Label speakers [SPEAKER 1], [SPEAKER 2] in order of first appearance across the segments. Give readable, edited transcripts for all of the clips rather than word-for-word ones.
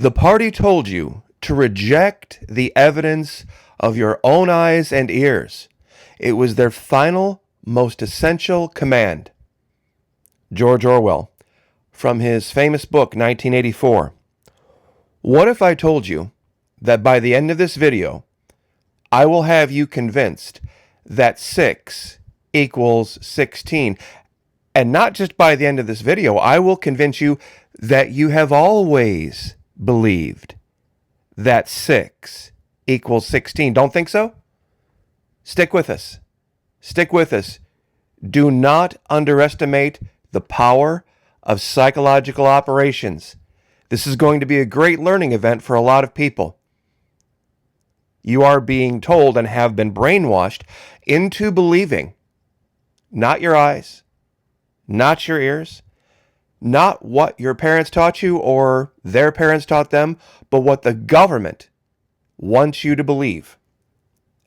[SPEAKER 1] The party told you to reject the evidence of your own eyes and ears. It was their final, most essential command. George Orwell, from his famous book, 1984. What if I told you that by the end of this video, I will have you convinced that 6 equals 16? And not just by the end of this video, I will convince you that you have always believed that 6 equals 16. Don't think so? Stick with us. Stick with us. Do not underestimate the power of psychological operations. This is going to be a great learning event for a lot of people. You are being told and have been brainwashed into believing, not your eyes, not your ears, not what your parents taught you or their parents taught them, but what the government wants you to believe.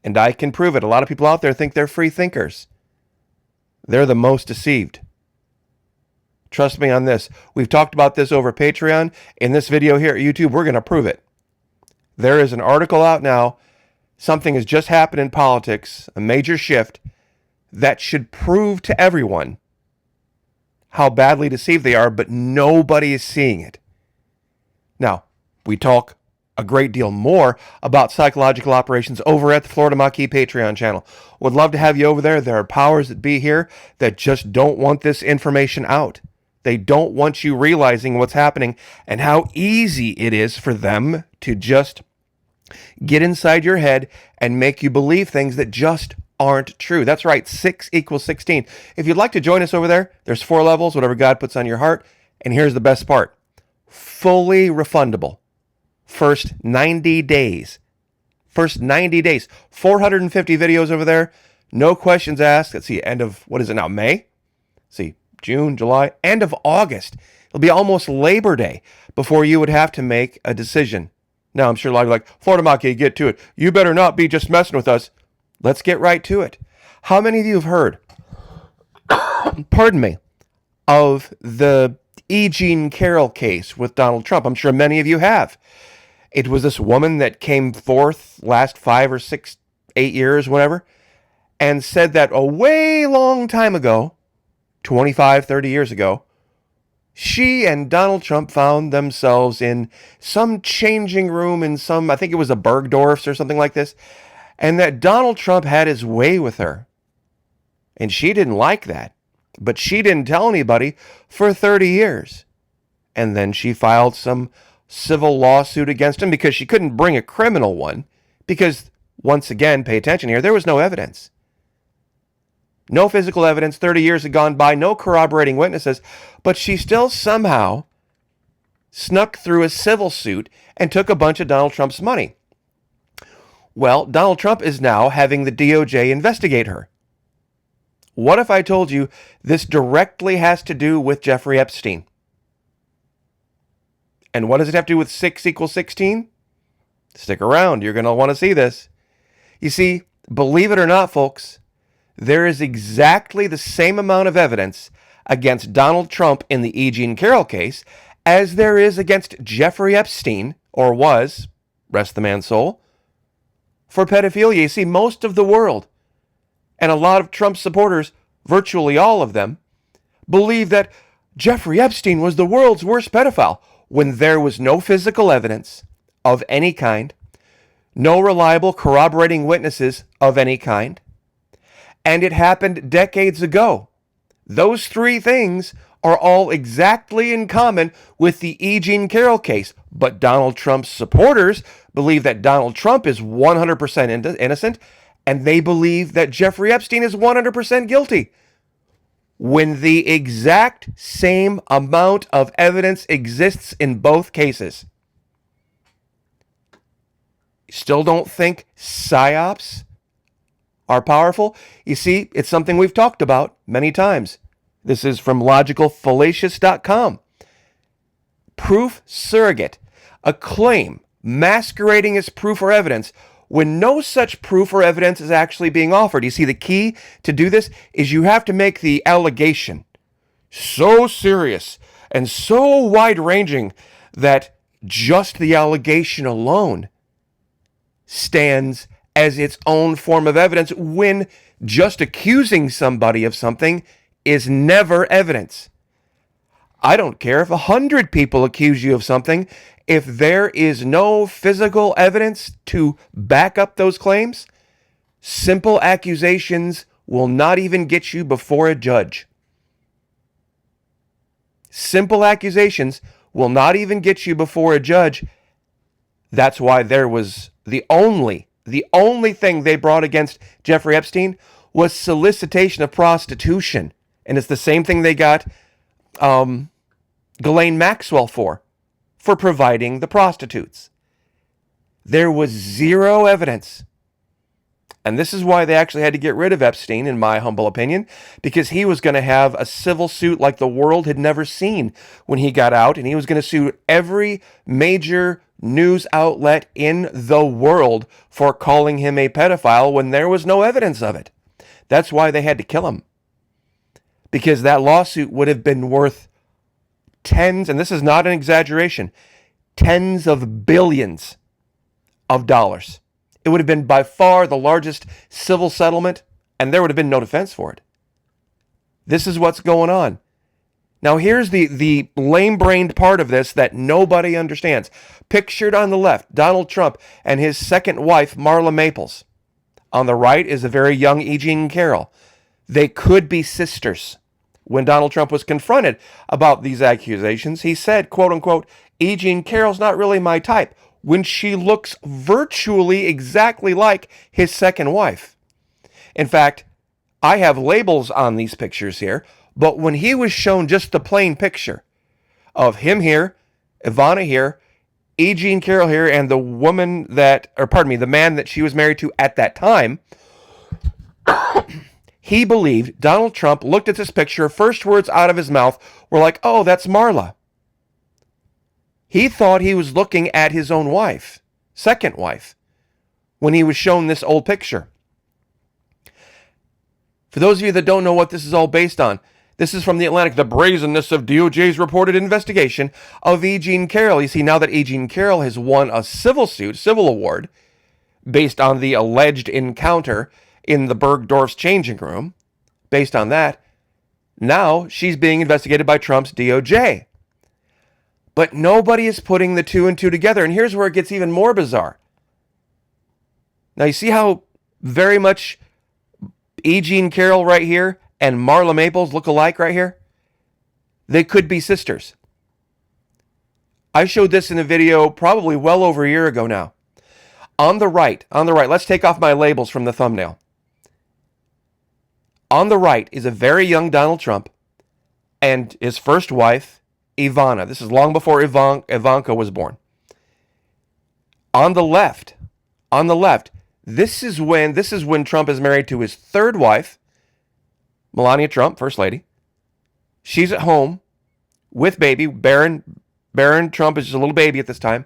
[SPEAKER 1] And I can prove it. A lot of people out there think they're free thinkers. They're the most deceived. Trust me on this. We've talked about this over Patreon. In this video here at YouTube, we're going to prove it. There is an article out now. Something has just happened in politics, a major shift, that should prove to everyone how badly deceived they are, but nobody is seeing it. Now, we talk a great deal more about psychological operations over at the Florida Maquis Patreon channel. Would love to have you over there. There are powers that be here that just don't want this information out. They don't want you realizing what's happening and how easy it is for them to just get inside your head and make you believe things that just aren't true. That's right, 6 equals 16. If you'd like to join us over there, there's 4 levels, whatever God puts on your heart. And here's the best part. Fully refundable. First 90 days. First 90 days. 450 videos over there. No questions asked. Let's see, end of, what is it now, May? Let's see, June, July, end of August. It'll be almost Labor Day before you would have to make a decision. Now, I'm sure a lot of you are like, Florida Maquis, get to it. You better not be just messing with us. Let's get right to it. How many of you have heard, pardon me, of the E. Jean Carroll case with Donald Trump? I'm sure many of you have. It was this woman that came forth last 5 or 6, 8 years, whatever, and said that a way long time ago, 25, 30 years ago, she and Donald Trump found themselves in some changing room in some, I think it was a Bergdorf's or something like this, and that Donald Trump had his way with her. And she didn't like that, but she didn't tell anybody for 30 years. And then she filed some civil lawsuit against him because she couldn't bring a criminal one because, once again, pay attention here, there was no evidence. No physical evidence, 30 years had gone by, no corroborating witnesses, but she still somehow snuck through a civil suit and took a bunch of Donald Trump's money. Well, Donald Trump is now having the DOJ investigate her. What if I told you this directly has to do with Jeffrey Epstein? And what does it have to do with 6 equals 16? Stick around, you're going to want to see this. You see, believe it or not, folks, there is exactly the same amount of evidence against Donald Trump in the E. Jean Carroll case as there is against Jeffrey Epstein, or was, rest the man's soul, for pedophilia. You see, most of the world, and a lot of Trump supporters, virtually all of them, believe that Jeffrey Epstein was the world's worst pedophile when there was no physical evidence of any kind, no reliable corroborating witnesses of any kind, and it happened decades ago. Those 3 things are all exactly in common with the E. Jean Carroll case, but Donald Trump's supporters believe that Donald Trump is 100% innocent, and they believe that Jeffrey Epstein is 100% guilty, when the exact same amount of evidence exists in both cases. Still don't think psyops are powerful? You see, it's something we've talked about many times. This is from logicalfallacious.com. Proof surrogate, a claim masquerading as proof or evidence when no such proof or evidence is actually being offered. You see, the key to do this is you have to make the allegation so serious and so wide-ranging that just the allegation alone stands as its own form of evidence, when just accusing somebody of something is never evidence. I don't care if 100 people accuse you of something. If there is no physical evidence to back up those claims, simple accusations will not even get you before a judge. Simple accusations will not even get you before a judge. That's why there was the only thing they brought against Jeffrey Epstein was solicitation of prostitution. And it's the same thing they got Ghislaine Maxwell for providing the prostitutes. There was zero evidence. And this is why they actually had to get rid of Epstein, in my humble opinion, because he was going to have a civil suit like the world had never seen when he got out, and he was going to sue every major news outlet in the world for calling him a pedophile when there was no evidence of it. That's why they had to kill him. Because that lawsuit would have been worth tens, and this is not an exaggeration, tens of billions of dollars. It would have been by far the largest civil settlement, and there would have been no defense for it. This is what's going on. Now, here's the lame-brained part of this that nobody understands. Pictured on the left, Donald Trump and his second wife, Marla Maples. On the right is a very young E. Jean Carroll. They could be sisters. When Donald Trump was confronted about these accusations, he said, quote unquote, E. Jean Carroll's not really my type, when she looks virtually exactly like his second wife. In fact, I have labels on these pictures here, but when he was shown just the plain picture of him here, Ivana here, E. Jean Carroll here, and the woman that, or pardon me, the man that she was married to at that time, he believed Donald Trump looked at this picture, first words out of his mouth were like, oh, that's Marla. He thought he was looking at his own wife, second wife, when he was shown this old picture. For those of you that don't know what this is all based on, this is from The Atlantic, the brazenness of DOJ's reported investigation of E. Jean Carroll. You see, now that E. Jean Carroll has won a civil award, based on the alleged encounter in the Bergdorf's changing room, based on that, now she's being investigated by Trump's DOJ. But nobody is putting the two and two together. And here's where it gets even more bizarre. Now, you see how very much E. Jean Carroll right here and Marla Maples look alike right here? They could be sisters. I showed this in a video probably well over a year ago now. On the right, let's take off my labels from the thumbnail. On the right is a very young Donald Trump and his first wife, Ivana. This is long before Ivanka was born. On the left, this is when Trump is married to his third wife, Melania Trump, First Lady. She's at home with baby. Barron Trump is just a little baby at this time.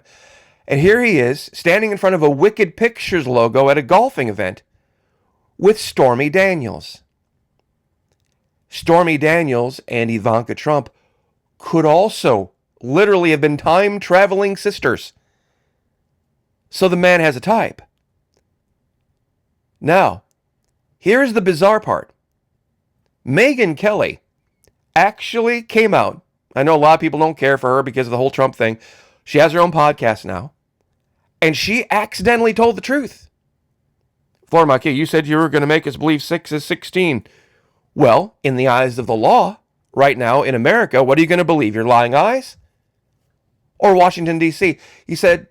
[SPEAKER 1] And here he is, standing in front of a Wicked Pictures logo at a golfing event with Stormy Daniels. Stormy Daniels and Ivanka Trump could also literally have been time-traveling sisters. So the man has a type. Now, here's the bizarre part. Megyn Kelly actually came out. I know a lot of people don't care for her because of the whole Trump thing. She has her own podcast now. And she accidentally told the truth. Flora Mackey, you said you were going to make us believe 6 is 16. Well, in the eyes of the law, right now in America, what are you going to believe? Your lying eyes? Or Washington, D.C.?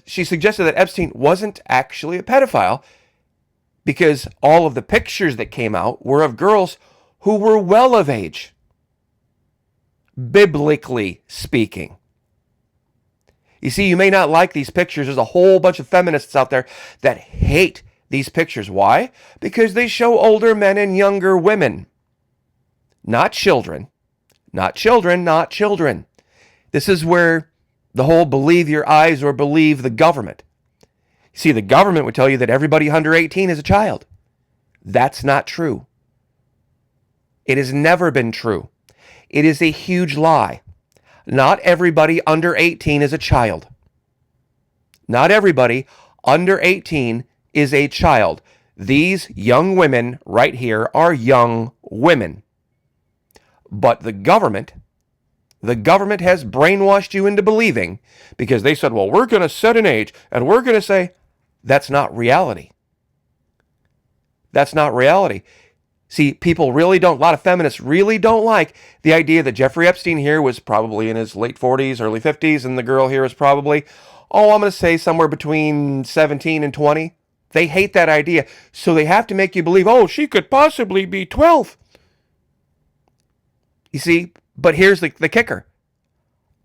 [SPEAKER 1] She suggested that Epstein wasn't actually a pedophile because all of the pictures that came out were of girls who were well of age, biblically speaking. You see, you may not like these pictures. There's a whole bunch of feminists out there that hate these pictures. Why? Because they show older men and younger women. Not children. Not children, not children. This is where the whole believe your eyes or believe the government. See, the government would tell you that everybody under 18 is a child. That's not true. It has never been true. It is a huge lie. Not everybody under 18 is a child. Not everybody under 18 is a child. These young women right here are young women. But the government has brainwashed you into believing, because they said, well, we're going to set an age, and we're going to say, that's not reality. That's not reality. See, people really don't, a lot of feminists really don't like the idea that Jeffrey Epstein here was probably in his late 40s, early 50s, and the girl here is probably, I'm going to say somewhere between 17 and 20. They hate that idea. So they have to make you believe, she could possibly be 12. You see, but here's the kicker.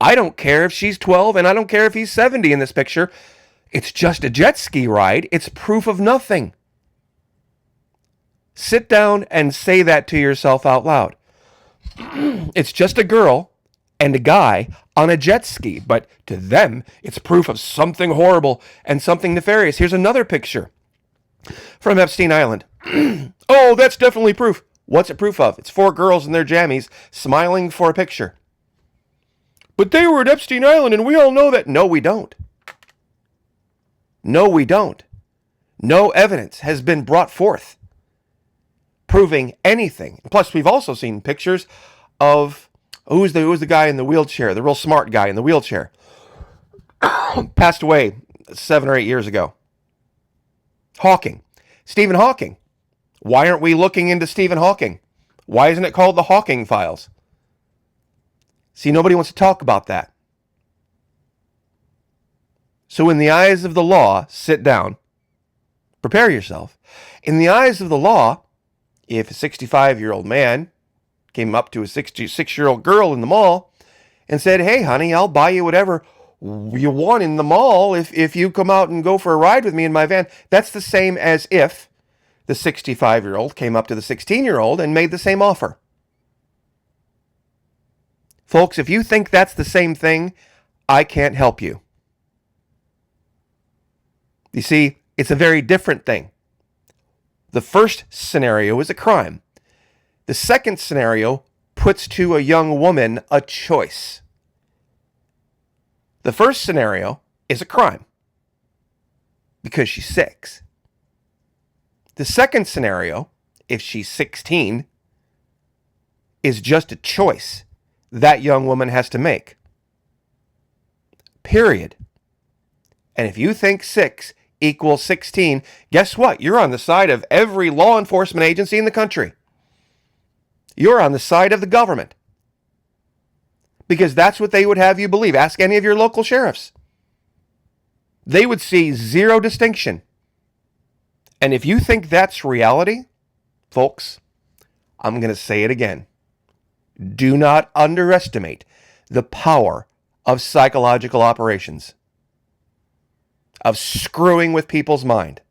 [SPEAKER 1] I don't care if she's 12, and I don't care if he's 70 in this picture. It's just a jet ski ride. It's proof of nothing. Sit down and say that to yourself out loud. It's just a girl and a guy on a jet ski, but to them, it's proof of something horrible and something nefarious. Here's another picture from Epstein Island. That's definitely proof. What's it proof of? It's 4 girls in their jammies smiling for a picture. But they were at Epstein Island, and we all know that. No, we don't. No, we don't. No evidence has been brought forth proving anything. Plus, we've also seen pictures of who's the guy in the wheelchair, the real smart guy in the wheelchair. Passed away 7 or 8 years ago. Hawking. Stephen Hawking. Why aren't we looking into Stephen Hawking? Why isn't it called the Hawking Files? See, nobody wants to talk about that. So in the eyes of the law, sit down. Prepare yourself. In the eyes of the law, if a 65-year-old man came up to a 66-year-old girl in the mall and said, hey, honey, I'll buy you whatever you want in the mall if you come out and go for a ride with me in my van, that's the same as if the 65-year-old came up to the 16-year-old and made the same offer. Folks, if you think that's the same thing, I can't help you. You see, it's a very different thing. The first scenario is a crime. The second scenario puts to a young woman a choice. The first scenario is a crime because she's 6. The second scenario, if she's 16, is just a choice that young woman has to make. Period. And if you think 6 equals 16, guess what? You're on the side of every law enforcement agency in the country. You're on the side of the government. Because that's what they would have you believe. Ask any of your local sheriffs. They would see zero distinction. And if you think that's reality, folks, I'm going to say it again. Do not underestimate the power of psychological operations, of screwing with people's mind.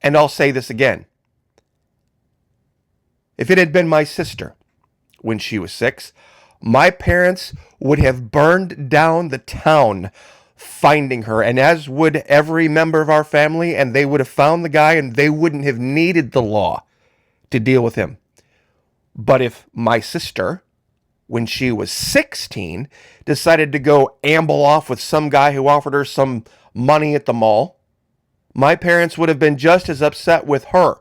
[SPEAKER 1] And I'll say this again. If it had been my sister when she was 6, my parents would have burned down the town finding her, and as would every member of our family, and they would have found the guy, and they wouldn't have needed the law to deal with him. But if my sister, when she was 16, decided to go amble off with some guy who offered her some money at the mall, my parents would have been just as upset with her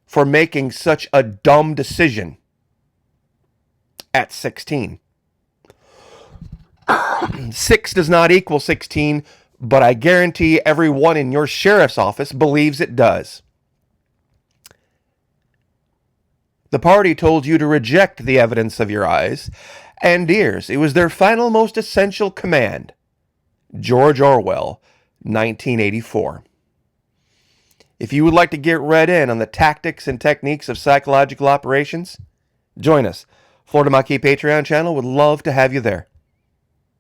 [SPEAKER 1] for making such a dumb decision at 16. 6 does not equal 16, but I guarantee everyone in your sheriff's office believes it does. The party told you to reject the evidence of your eyes and ears. It was their final, most essential command. George Orwell, 1984. If you would like to get read in on the tactics and techniques of psychological operations, join us. Florida Maquis Patreon channel would love to have you there.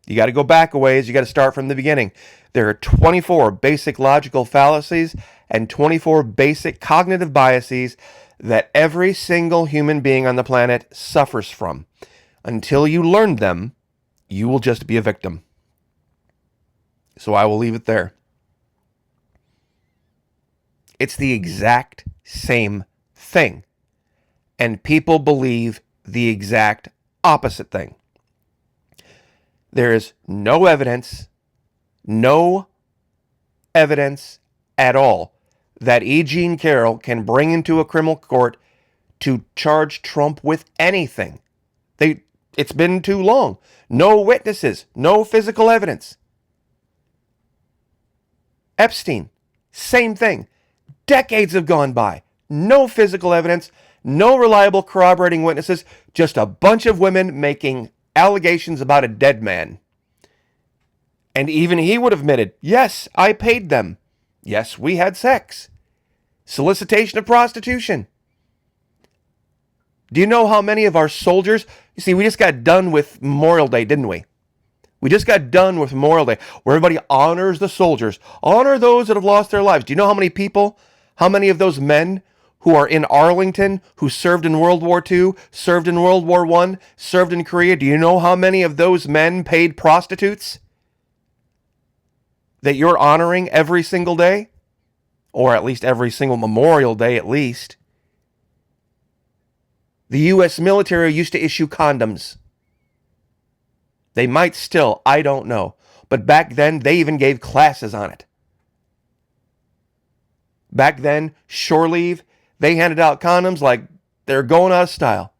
[SPEAKER 1] You got to go back a ways. You got to start from the beginning. There are 24 basic logical fallacies and 24 basic cognitive biases that every single human being on the planet suffers from. Until you learn them, you will just be a victim. So I will leave it there. It's the exact same thing. And people believe the exact opposite thing. There is no evidence No evidence at all that E. Jean Carroll can bring into a criminal court to charge Trump with anything. It's been too long. No witnesses, no physical evidence. Epstein, same thing. Decades have gone by. No physical evidence, no reliable corroborating witnesses, just a bunch of women making allegations about a dead man. And even he would have admitted, yes, I paid them. Yes, we had sex. Solicitation of prostitution. Do you know how many of our soldiers, you see, we just got done with Memorial Day, didn't we? We just got done with Memorial Day, where everybody honors the soldiers, honor those that have lost their lives. Do you know how many people, how many of those men who are in Arlington, who served in World War II, served in World War I, served in Korea, do you know how many of those men paid prostitutes that you're honoring every single day? Or at least every single Memorial Day at least. The U.S. military used to issue condoms. They might still, I don't know. But back then, they even gave classes on it. Back then, shore leave, they handed out condoms like they're going out of style.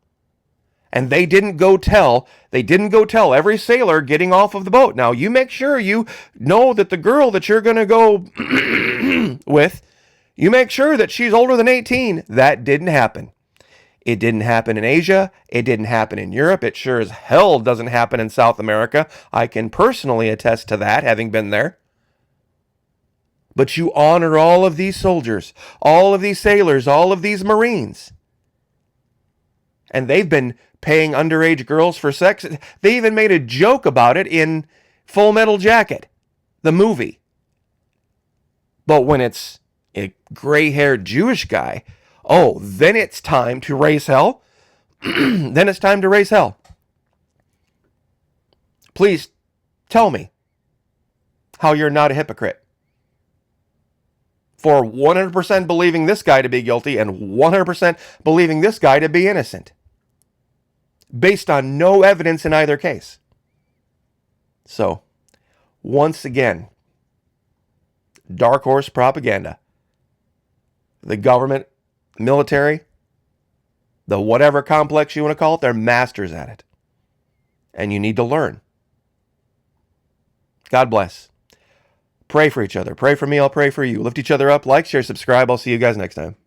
[SPEAKER 1] And they didn't go tell every sailor getting off of the boat. Now, you make sure you know that the girl that you're going to go with, you make sure that she's older than 18. That didn't happen. It didn't happen in Asia. It didn't happen in Europe. It sure as hell doesn't happen in South America. I can personally attest to that, having been there. But you honor all of these soldiers, all of these sailors, all of these Marines. And they've been paying underage girls for sex. They even made a joke about it in Full Metal Jacket, the movie. But when it's a gray-haired Jewish guy, oh, then it's time to raise hell. Then it's time to raise hell. Please tell me how you're not a hypocrite for 100% believing this guy to be guilty and 100% believing this guy to be innocent, based on no evidence in either case. So, once again, dark horse propaganda. The government, military, the whatever complex you want to call it, they're masters at it. And you need to learn. God bless. Pray for each other. Pray for me, I'll pray for you. Lift each other up. Like, share, subscribe. I'll see you guys next time.